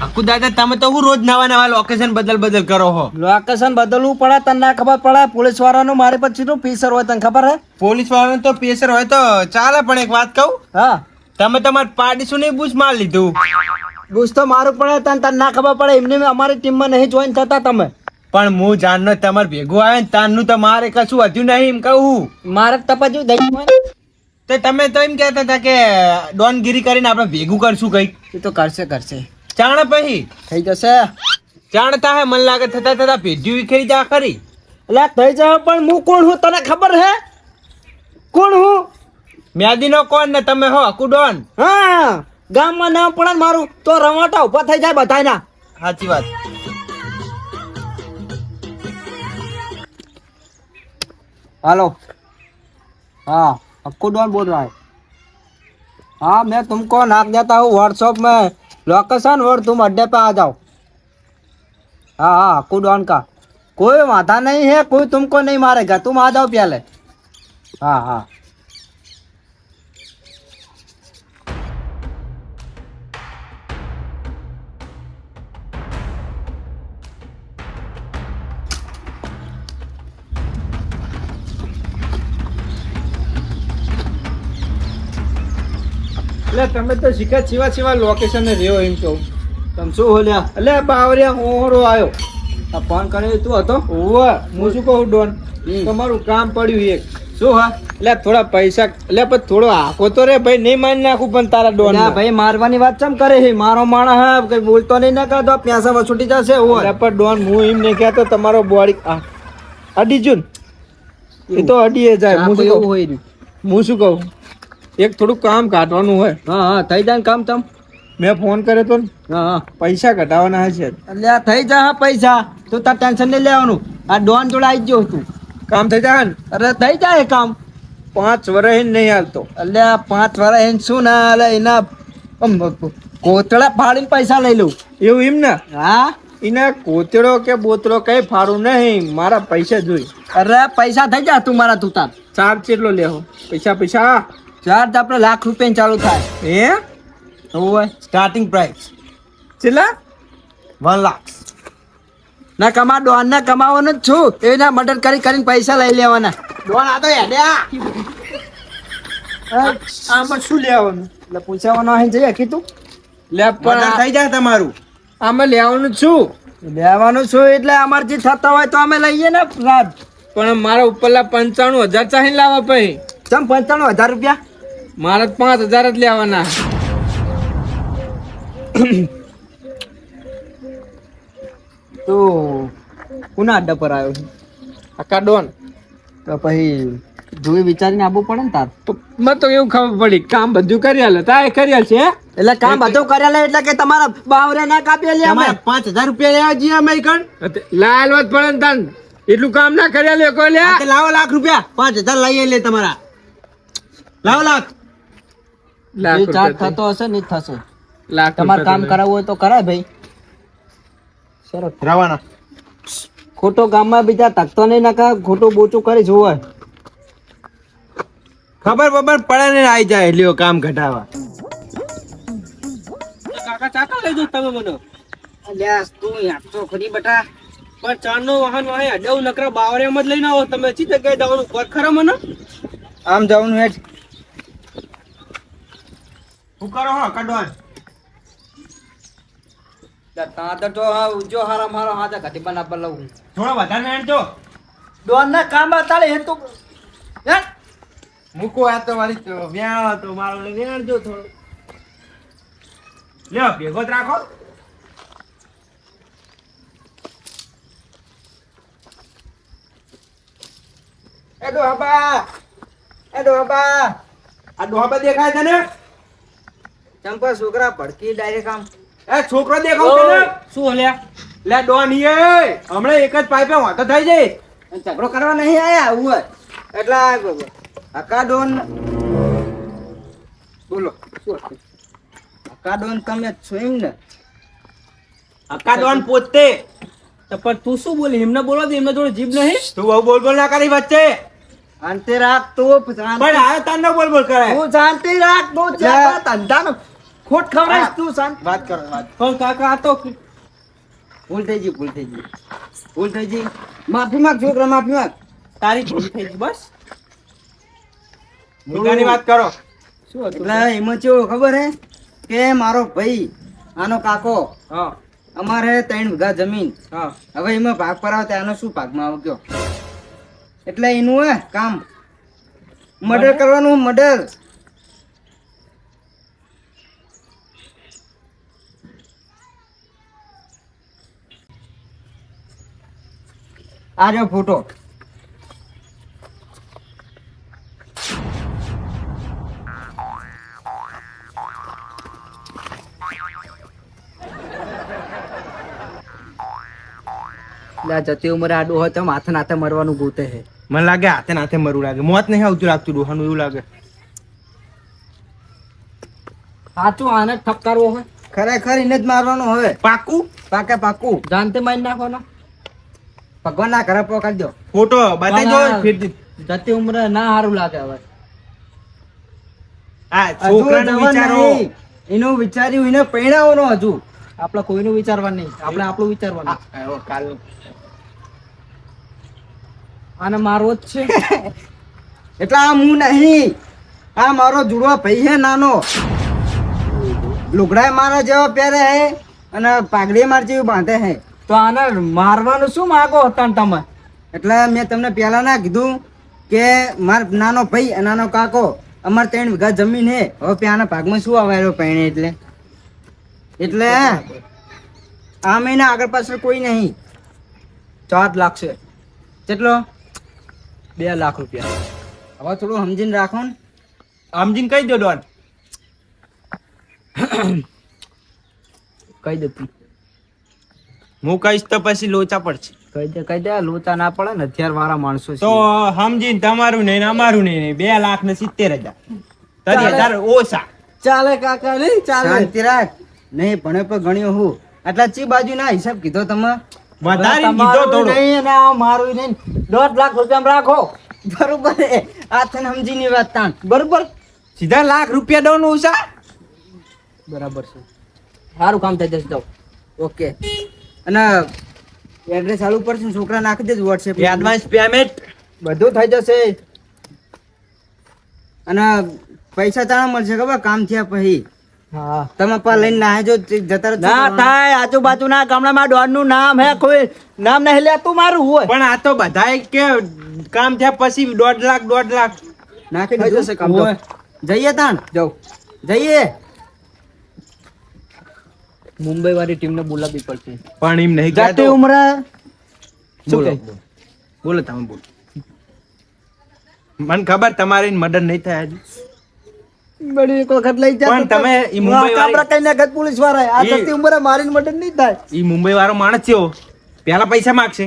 આખું દાદા તમે તો હું રોજ નવા નવા લોકેશન બદલ કરો હો. લોકેશન બદલવું પડે, તને ના ખબર પડે? પોલીસ વાળાનું મારે પછી નું ફીસર હોય તને ખબર હે? પોલીસ વાળાનું તો પ્રેશર હોય તો ચાલે, પણ એક વાત કહું, હા, તમે તમારા પાડીશું નહીં બૂસ માર લીધું. બુશ તો મારું પડે, તને ના ખબર પડે? એમને અમારી ટીમમાં નહીં જોઈન થતા તમે. પણ હું જાણનો તમારે ભેગું આવે ને તારનું તો મારે કશું વધ્યું નહીં એમ કહું. મારે તપાજુ દઈ તો તમે તો એમ કહેતા હતા કે ડોનગીરી કરીને આપણે ભેગું કરશું કઈક. એ તો કરશે ચાણ પછી થઈ જશે. જાણતા હે મન લાગે થતા ભેજ્યું વિખેરી જા ખરી. એટલે થઈ જાય, પણ હું કોણ હું તને ખબર હે? કોણ હું? મ્યાદીનો કોણ ને તમે હો હકુ ડોન. હા, ગામમાં નામ પડે ને મારું તો રવાટા ઉભા થઈ જાય બધાયના. સાચી વાત. हेलो, हाँ आपको डॉन बोल रहा है। हाँ, मैं तुमको नाप देता हूँ व्हाट्सएप में लोकेशन, और तुम अड्डे पे आ जाओ। हाँ हाँ, आपको डॉन का कोई वादा नहीं है, कोई तुमको नहीं मारेगा, तुम आ जाओ पहले। हाँ हाँ, એટલે તમે તો શીખા સિવા લોકેશન ને રહ્યો એમ કહું. तुम શું બોલ્યા? એટલે બાવરિયા ઓરો આવ્યો. આ ફોન કર્યો તું હતો? ઓવે હું શું કહું ડોન, હમ. તમારું કામ પડ્યું એક. શું હા? એટલે થોડા પૈસા, એટલે પણ થોડો આખો તો રે ભાઈ, નહીં મારી નાખું પણ તારા ડોન. ના ભાઈ, મારવાની વાત ચમ કરે છે? મારો માણસ હે, કઈ બોલતો નહીં, ના કરતો પૈસા વસૂટી જશે. એટલે પણ ડોન હું એમ નહીં કહેતો તમારો બોડી અડી જુન એ તો અડીએ જાય. હું શું કહું? હોય. હું શું કહું, એક થોડું કામ કાઢવાનું હોય. હા હા, થઈ જાય ને કામ તમ. મેં ફોન કર્યો તો ને, હા હા, પૈસા કઢાવવાના હશે. એટલે આ થઈ જા હા પૈસા, તું તાર ટેન્શન નહીં લેવાનું. આ ડોન જોડે આવી ગયો તું. કામ થઈ જાય ને? અરે થઈ જાય કામ. 5 વર્ષ નહીં હાલતો. એટલે આ 5 વર્ષ એને શું ના, એટલે એના કોતળા ફાડીને પૈસા લઈ લઉં. એવું એમ ને? હા, એના કોતરો કે બોતરો કઈ ફાડું નહીં, મારા પૈસા જોઈ. અરે પૈસા થઈ જાય તું મારા, તું તાર. ચાર્જ કેટલો લેવો? પૈસા ચાર્જ આપણે ₹1,00,000 ચાલુ થાય. હે? હોય સ્ટાર્ટિંગ પ્રાઇસ કેટલા? 1 લાખ. ના કમા ડોન ને કમાવાનું જ છું, એના મર્ડર કરીને પૈસા લઈ લેવાના. ડોન આ તો હેડ્યા. આમાં શું લેવાનું? એટલે પૂછવાનું અહીં જઈએ કીધું લે પણ થઈ જાય તમારું. આમાં લેવાનું છું. લેવાનું છું એટલે અમારે જે થતા હોય તો અમે લઈએ ને રાત. પણ મારા ઉપરલા 95,000 ચાહીને લાવવા પછી. ચમ 95,000 રૂપિયા? મારે 5,000 જ લેવાના. તો કોના અડ્ડા પર આવ્યો છે? આકા ડોન. તો પછી જોઈ વિચારીને આવવું પડે ને તાર. તો મને તો એવું ખબર પડી કામ બધું કરી આલે. તારે કરી આલશે હે? એટલે કામ બધું કર્યા લે એટલે કે તમારા બાવરે ના કાપી લે અમે. 5,000 રૂપિયા લેવા જઈએ અમે કણ. લાલવત પડે ને તાન. એટલું કામ ના કર્યા લે કોઈ લે. લાવો ₹1,00,000. 5,000 લઈ લે તમારા. લાવો લાખ. જે ચાર્જ થતો હશે ને જ થશે. લાખ તમારે કામ કરાવવું હોય તો કરાય ભાઈ. સરસ રવાના. ખોટો ગામમાં બીજા તકતો નહીં નાખા, ખોટું બોચું કરી જોવે. ખબર પડે ને આવી જાય લ્યો કામ ઘટાવા. કાકા ચાકા લઈ જો તમે મને. અલ્યા તું યાર તો ખરી બટા. પણ ચારનો વાહન વાહે અડવ નકરા બાવરિયામાં જ લઈને આવો તમે. ચી જગ્યાએ જવાનું પર ખરા મને? આમ જવાનું હેઠ. હું કરો હો કડવાન. તાતા તો ઉજો હારા મારો હાથે ઘટી બનાવવા લઉં. થોડો વધારે હેણજો. ડોન ના કામ બતાડે હે તો યાર. મૂકો આ તો મારી વ્યાળ તો મારો વેણજો થોડો. લ્યો ભેગો જ રાખો. એ ડોહા આ ડોહા દેખાય છે ને? ચંપા છોકરા ભડકી ડાયરેક્ટ આમ. એ છોકરો દેખાવ છે ને? શું હલ્યા? લે ડોન એ હમણાં એક જ પાઇપે વાતો થઈ જાય. ઝઘડો કરવા નહીં આયા આવું એટલે હકા ડોન બોલો શું હતું? હકા ડોન તમે જ છો એમ ને? હકા ડોન પોતે. તો પણ તું શું બોલી? એમને બોલો દે, એમને જોડે જીભ નહીં. તું બહુ બોલ ના કરી વચ્ચે. શાંતિ રાખ તું પણ આ તાન બોલ બોલ કરે તું શાંતિ રાખ તું ધંધાનો ખોટ ખવડાવીશ તું શાંતિ વાત કરો વાત. પણ કાકા આ તો ભૂલ થઈ ગઈ માફી માંગ છોકરા માફી માંગ તારી ભૂલ થઈ ગઈ બસ. મુદ્દાની વાત કરો. શું હતું એટલે એમાં કેવું ખબર હે કે મારો ભાઈ આનો કાકો હા અમારે 3 વીઘા જમીન હા હવે એમાં ભાગ પડાવ ત્યાંનો શું ભાગમાં આવ ગયો એટલે એનું હે કામ મર્ડર કરવાનું મર્ડર આ રહ્યો ફોટો જતી ઉંમરે આડું હોય તો માથે નાથે મરવાનું ગોતે છે મને લાગે હાથે નાથે મરવું લાગે. મોત નહીં આવતું લાગતું ડોહાનું એવું લાગે. સાચું આને જ ઠપકારવો હોય ખરેખર એને જ મારવાનું હવે પાકું પાકું જાનતે મારી નાખવાનો ભગવાન ના ઘરે પકડી દો ફોટો બતાવી દો ના. ફીરથી. જતી ઉંમરે ના સારું લાગે હવે આ છોકરાનું વિચારો. એનું વિચાર્યું એને પૈણાવાનો હજુ આપણે કોઈનું વિચારવા નહીં આપણે આપણું વિચારવાનું આવો કાલનું. આને મારવો જ છે એટલે આ હું નહીં આ મારો જુડવા ભાઈ છે નાનો લુગડાય મારા જેવો પહેરે હે અને પાઘડી માર જેવી બાંધે હે તો આને મારવાનું શું માગો હતા ને તમે એટલે મેં તમને પહેલા ના કીધું કે માર નાનો ભાઈ અને નાનો કાકો અમારે 3 વીઘા જમીન હે હવે ત્યાંના ભાગમાં શું આવેલો પહેણે એટલે આ મહિના આગળ પાછળ કોઈ નહીં 4 લાખ છે કેટલો 2 લાખ રૂપિયા હવે થોડું સમજીને રાખો ને સમજીને કહી દો ડોન. કહી દેતી હું કહીશ તો પછી લોચા પડશે. કહી દે લોચા ના પડે ને અત્યાર વાળા માણસો છે તો સમજીને તમારું નહીં ને અમારું નહીં 2,70,000 30,000 ઓછા. ચાલે કાકા નહીં ચાલે શાંતિ રાખ નહીં ભણે પર ગણ્યો હું આટલા ચી બાજુ ના હિસાબ કીધો તમે વધારે કીધો થોડો. નહીં ને આ મારું નહીં 1.5 લાખ રૂપિયા રાખો બરોબર આ તને સમજીની વાત તાણ બરોબર સીધા લાખ રૂપિયા દો ઓછા. બરાબર છે સારું કામ થઈ જશે જાઓ ઓકે અને એડ્રેસ ચાલુ પડશે ને છોકરા નાખી દેજો વોટ્સએપ એડવાન્સ પેમેન્ટ બધું થઈ જશે અને પૈસા તાણા મળશે ખબર કામ થયા પછી હા તમે પા લઈને ના જો જતા ના થાય આજુબાજુના ગામડામાં ડોન નું નામ હે કોઈ નામ નહીં લેતું મારું હોય પણ આ તો બધાય કે કામ થયા પછી 1.5 લાખ 1.5 લાખ નાખી દીધું છે કામ તો જઈએ તાણ જાઓ જઈએ મુંબઈ વાળી ટીમને બોલાવી પડશે પણ એમ નહીં જાતે કહેતો. ઉમરા શું બોલો કહે બોલો તમે બોલો. મને ખબર તમારી મર્ડર નહીં થાય હજી. બડી એક વખત લઈ જા પણ તમે ઈ મુંબઈ વાળી- કાબરા કઈ નાખત પોલીસ વાળા આ ઈ- જાતે ઉમરા મારીને મર્ડર નહીં થાય ઈ મુંબઈ વાળો માણસ છે પેલા પૈસા માગશે.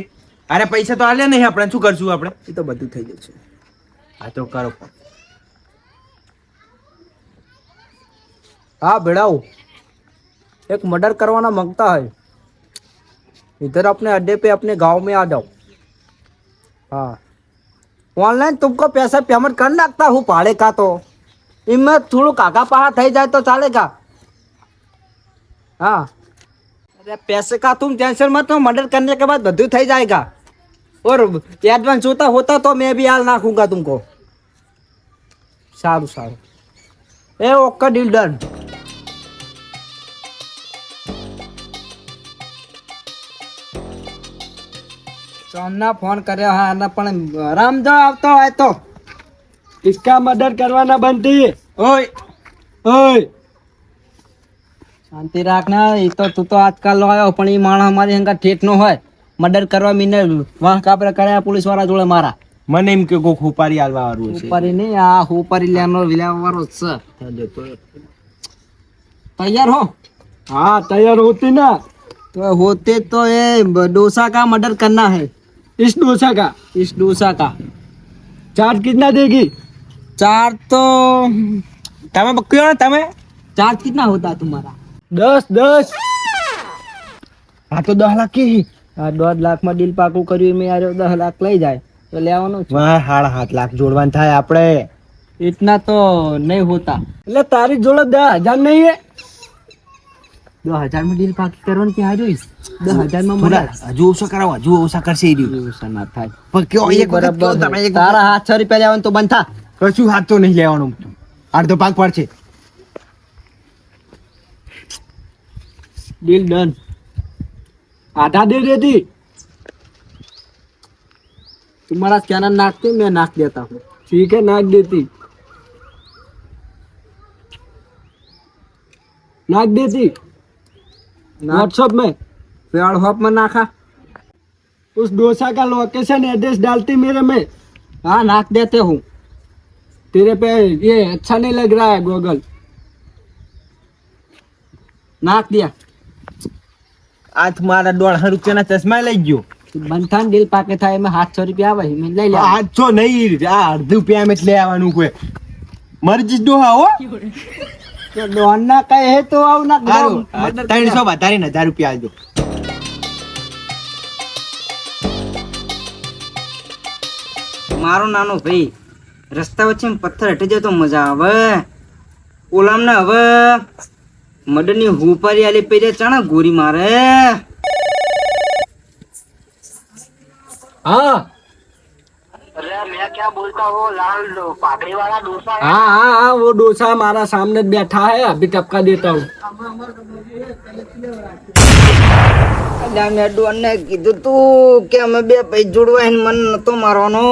અરે પૈસા તો આલ્યા નહીં આપણે શું કરશું આપણે. એ તો બધું થઈ જશે આ તો કરો. हाँ भिड़ाओ एक मर्डर करवाना मांगता है इधर अपने अड्डे पे अपने गांव में आ जाओ हाँ ऑनलाइन तुमको पैसा पेमेंट कर नाखता हूँ भाड़े का तो इनमें थोड़ा काका पहा થઈ જાય तो चलेगा हाँ अरे पैसे का तुम टेंशन मत लो मर्डर करने के बाद બધું થઈ जाएगा और एडवांस होता तो मैं भी हाल नाखूंगा तुमको સારું સારું એ ઓકે ડીલ ડન સોમના ફોન કર્યો હા અને પણ રામજો આવતો હોય તો इसका मर्डर करवाना बनती ओए ओए શાંતિ રાખના એ તો તું તો આજકાલ આવ્યો પણ એ માણસ અમારી હંગા ઠેઠ નો હોય મર્ડર કરવા મીને વાહ કાપરે કર્યા પોલીસ વાળા જોડે મારા મને એમ કે કોક ઉપારી આલવા વાળું છે. ઉપારી નહીં આ ઉપારી લેવાનો વિલાવા વાળો છે तैयार हो हाँ तैयार होती ना तो होते तो ये डोसा का मर्डर करना है इस डोसा का चार्ज कितना देगी चार्ज तो તમે કયો ને તમે चार्ज कितना होता है तुम्हारा 10 हाँ तो 10 लाख की 1.5 लाख में डील पाकू કર્યું મેં યાર 10 લાખ લઈ જાય तो લેવાનું જ. વાહ 7.5 લાખ જોડવાન થાય આપણે. इतना तो नहीं होता. એટલે તારી જોડે 10,000 નહીં હે? 10,000 में डील पाकी करવાની ક્યાં જોઈશ? 10,000 માં થોડા મળે. હજુ ઓછો કરાવો, હજુ ઓછા કરશે ઈ રહ્યું. એવું ના થાય. પણ કયો એક વખત બરાબર કયો છે. તમે એક તારા હાથ 6 રૂપિયા લેવાનું તો બંધ થા. કશું હાથ તો નહીં લેવાનું. અડધો ભાગ પડશે. Deal done. आधा दे देती. तुम्हारा चैनल नाचते मैं नाच देता हूँ. ठीक है नाच देती. नाच देती. व्हाट्सएप में व्हाट्सएप में नाखा. उस डोसा का लोकेशन एड्रेस डालती मेरे में. हाँ नाच देते हूँ. तेरे पे ये अच्छा नहीं लग रहा है गूगल. नाच दिया. આજ મારા 1.5 રૂપિયાના ચશ્મા લઈ ગયો. બંધાન ડીલ પાકે થાય એમાં 700 રૂપિયા આવે મેં લઈ લે. 800 નહીં, આ અડધું રૂપિયા માં જ લઈ આવવાનું કોઈ. મરજી ડોહા હો. તો ડોન ના કઈ હે તો આવ ના સારું, 300 વધારીને 1000 રૂપિયા આલજો. મારો નાનો ભાઈ રસ્તા વચ્ચે પથ્થર હટી જાય તો મજા આવે. ઓલામ ને હવે મડની હુપારી આલી પૈરે ચાણા ગોરી મારે. हाँ हाँ हाँ हाँ वो डोसा हमारा सामने बैठा है अभी टपका देता हूँ. મેં ડોન ને કીધું તું કે અમે બે પૈ જોડવા મન નતો મારવાનો.